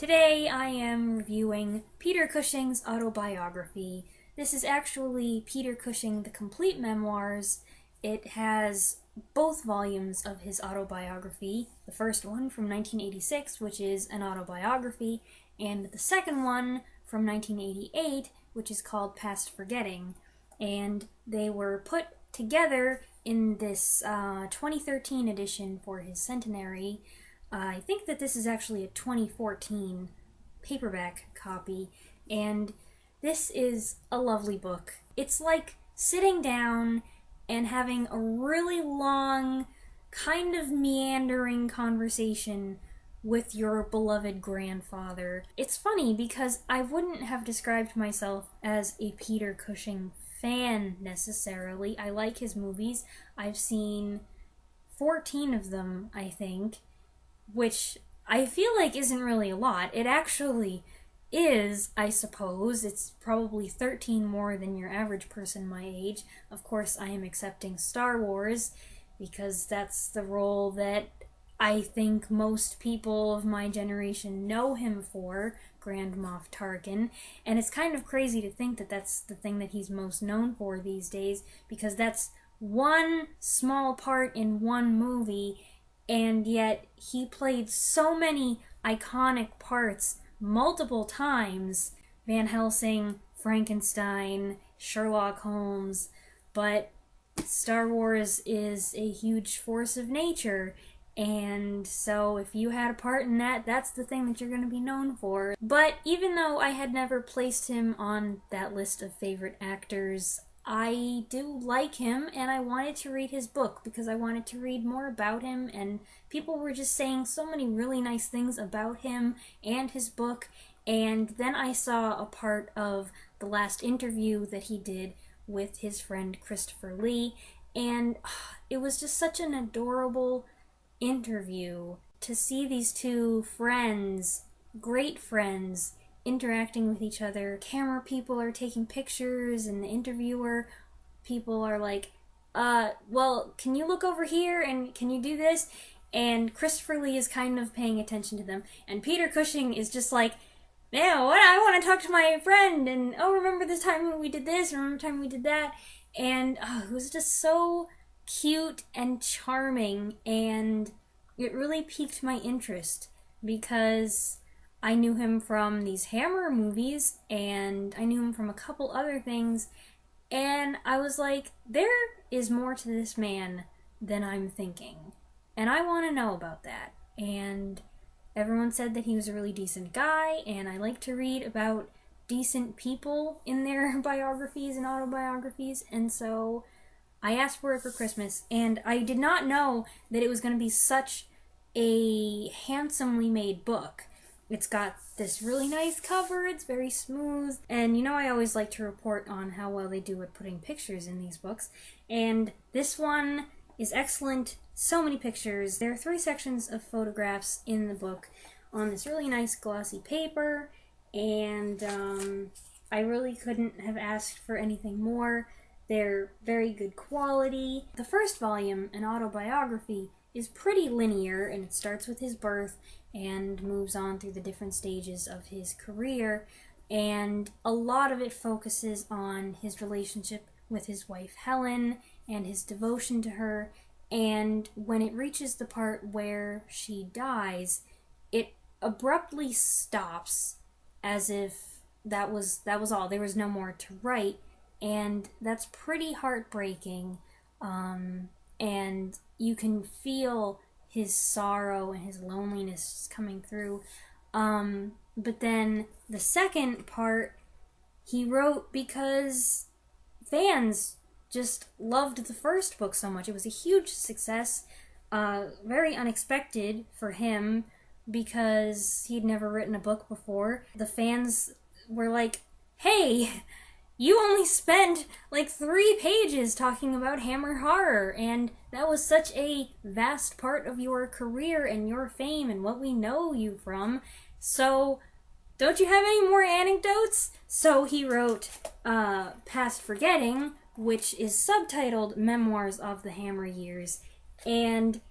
Today I am reviewing Peter Cushing's autobiography. This is actually Peter Cushing, the complete memoirs. It has both volumes of his autobiography, the first one from 1986, which is an autobiography, and the second one from 1988, which is called Past Forgetting. And they were put together in this 2013 edition for his centenary. I think that this is actually a 2014 paperback copy, and this is a lovely book. It's like sitting down and having a really long, kind of meandering conversation with your beloved grandfather. It's funny because I wouldn't have described myself as a Peter Cushing fan necessarily. I like his movies. I've seen 14 of them, I think, which I feel like isn't really a lot. It actually is, I suppose. It's probably 13 more than your average person my age. Of course, I am accepting Star Wars, because that's the role that I think most people of my generation know him for, Grand Moff Tarkin. And it's kind of crazy to think that that's the thing that he's most known for these days, because that's one small part in one movie, and yet he played so many iconic parts multiple times. Van Helsing, Frankenstein, Sherlock Holmes, but Star Wars is a huge force of nature, and so if you had a part in that, that's the thing that you're going to be known for. But even though I had never placed him on that list of favorite actors, I do like him, and I wanted to read his book because I wanted to read more about him, and people were just saying so many really nice things about him and his book. And then I saw a part of the last interview that he did with his friend Christopher Lee, and it was just such an adorable interview to see these two friends, great friends, interacting with each other. Camera people are taking pictures, and the interviewer people are like, well, can you look over here, and can you do this? And Christopher Lee is kind of paying attention to them, and Peter Cushing is just like, yeah, what? I want to talk to my friend, and oh, remember this time when we did this, remember the time we did that, and it was just so cute and charming, and it really piqued my interest, because I knew him from these Hammer movies, and I knew him from a couple other things, and I was like, there is more to this man than I'm thinking, and I want to know about that. And everyone said that he was a really decent guy, and I like to read about decent people in their biographies and autobiographies, and so I asked for it for Christmas, and I did not know that it was going to be such a handsomely made book. It's got this really nice cover, it's very smooth, and you know I always like to report on how well they do at putting pictures in these books, and this one is excellent. So many pictures. There are 3 sections of photographs in the book on this really nice glossy paper, and I really couldn't have asked for anything more. They're very good quality. The first volume, an autobiography, is pretty linear, and it starts with his birth and moves on through the different stages of his career, and a lot of it focuses on his relationship with his wife Helen and his devotion to her. And when it reaches the part where she dies, it abruptly stops, as if that was all. There was no more to write, and that's pretty heartbreaking. And you can feel his sorrow and his loneliness coming through. But then the second part he wrote because fans just loved the first book so much. It was a huge success, very unexpected for him, because he'd never written a book before. The fans were like, hey, you only spent like 3 pages talking about Hammer horror, and that was such a vast part of your career and your fame and what we know you from, so don't you have any more anecdotes? So he wrote Past Forgetting, which is subtitled Memoirs of the Hammer Years, and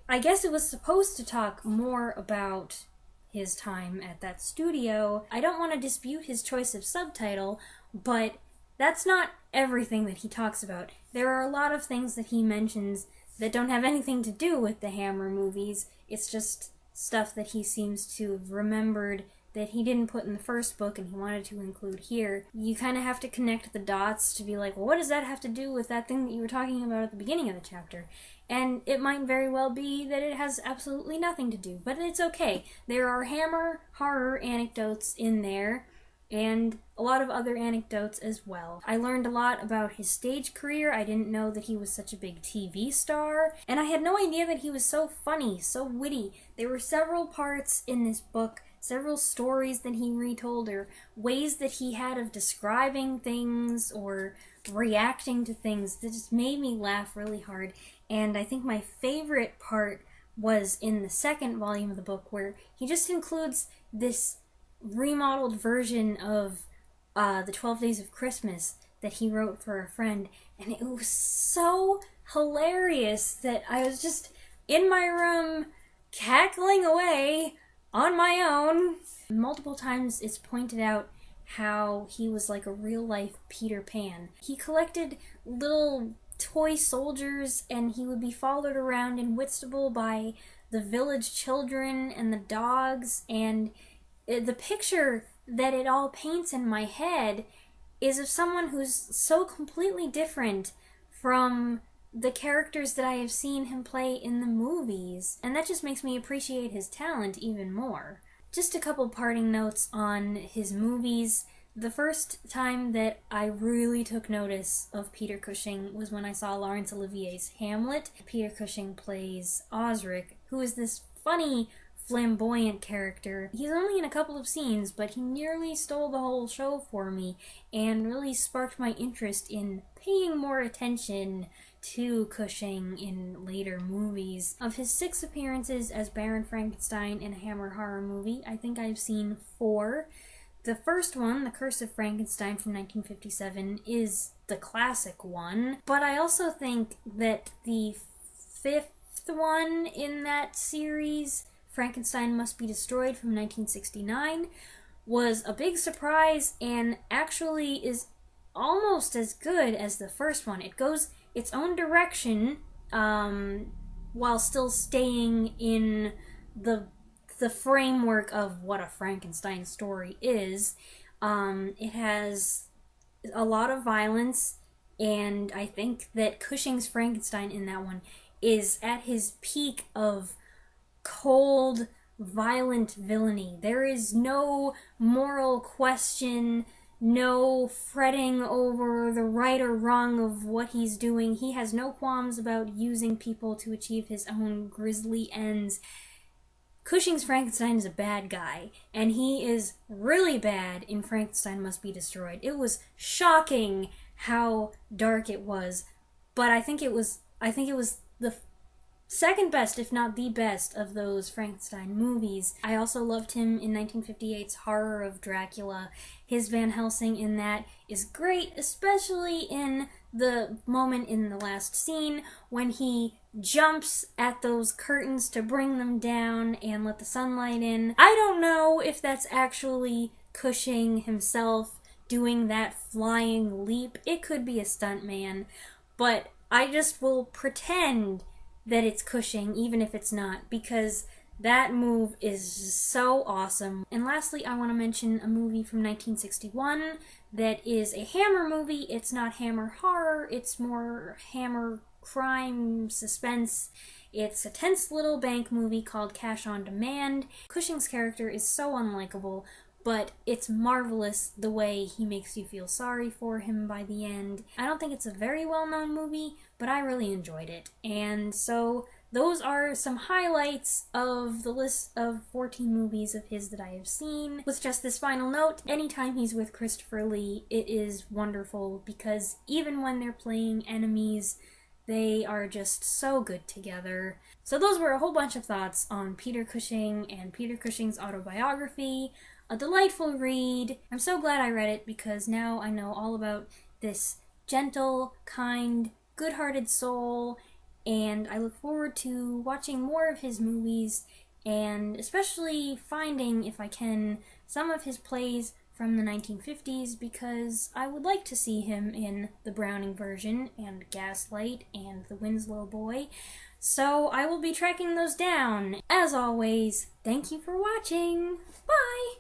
I guess it was supposed to talk more about his time at that studio. I don't want to dispute his choice of subtitle, but that's not everything that he talks about. There are a lot of things that he mentions that don't have anything to do with the Hammer movies. It's just stuff that he seems to have remembered that he didn't put in the first book and he wanted to include here. You kind of have to connect the dots to be like, well, what does that have to do with that thing that you were talking about at the beginning of the chapter? And it might very well be that it has absolutely nothing to do, but it's okay. There are Hammer horror anecdotes in there, and a lot of other anecdotes as well. I learned a lot about his stage career. I didn't know that he was such a big TV star, and I had no idea that he was so funny, so witty. There were several parts in this book, several stories that he retold, or ways that he had of describing things or reacting to things that just made me laugh really hard. And I think my favorite part was in the second volume of the book, where he just includes this remodeled version of the 12 Days of Christmas that he wrote for a friend, and it was so hilarious that I was just in my room cackling away on my own. Multiple times it's pointed out how he was like a real-life Peter Pan. He collected little toy soldiers, and he would be followed around in Whitstable by the village children and the dogs, and the picture that it all paints in my head is of someone who's so completely different from the characters that I have seen him play in the movies, and that just makes me appreciate his talent even more. Just a couple parting notes on his movies. The first time that I really took notice of Peter Cushing was when I saw Laurence Olivier's Hamlet. Peter Cushing plays Osric, who is this funny, flamboyant character. He's only in a couple of scenes, but he nearly stole the whole show for me and really sparked my interest in paying more attention to Cushing in later movies. Of his 6 appearances as Baron Frankenstein in a Hammer horror movie, I think I've seen 4. The first one, The Curse of Frankenstein from 1957, is the classic one, but I also think that the 5th one in that series, Frankenstein Must Be Destroyed from 1969, was a big surprise and actually is almost as good as the first one. It goes its own direction while still staying in the framework of what a Frankenstein story is. It has a lot of violence, and I think that Cushing's Frankenstein in that one is at his peak of cold, violent villainy. There is no moral question, no fretting over the right or wrong of what he's doing. He has no qualms about using people to achieve his own grisly ends. Cushing's Frankenstein is a bad guy, and he is really bad in Frankenstein Must Be Destroyed. It was shocking how dark it was, but I think it was the second best, if not the best, of those Frankenstein movies. I also loved him in 1958's Horror of Dracula. His Van Helsing in that is great, especially in the moment in the last scene when he jumps at those curtains to bring them down and let the sunlight in. I don't know if that's actually Cushing himself doing that flying leap. It could be a stuntman, but I just will pretend that it's Cushing, even if it's not, because that move is just so awesome. And lastly, I want to mention a movie from 1961 that is a Hammer movie. It's not Hammer horror, it's more Hammer crime suspense. It's a tense little bank movie called Cash on Demand. Cushing's character is so unlikable, but it's marvelous the way he makes you feel sorry for him by the end. I don't think it's a very well-known movie, but I really enjoyed it. And so those are some highlights of the list of 14 movies of his that I have seen. With just this final note, anytime he's with Christopher Lee, it is wonderful, because even when they're playing enemies, they are just so good together. So those were a whole bunch of thoughts on Peter Cushing and Peter Cushing's autobiography. A delightful read. I'm so glad I read it, because now I know all about this gentle, kind, good-hearted soul, and I look forward to watching more of his movies and especially finding, if I can, some of his plays from the 1950s, because I would like to see him in the Browning version, and Gaslight, and The Winslow Boy. So I will be tracking those down. As always, thank you for watching. Bye!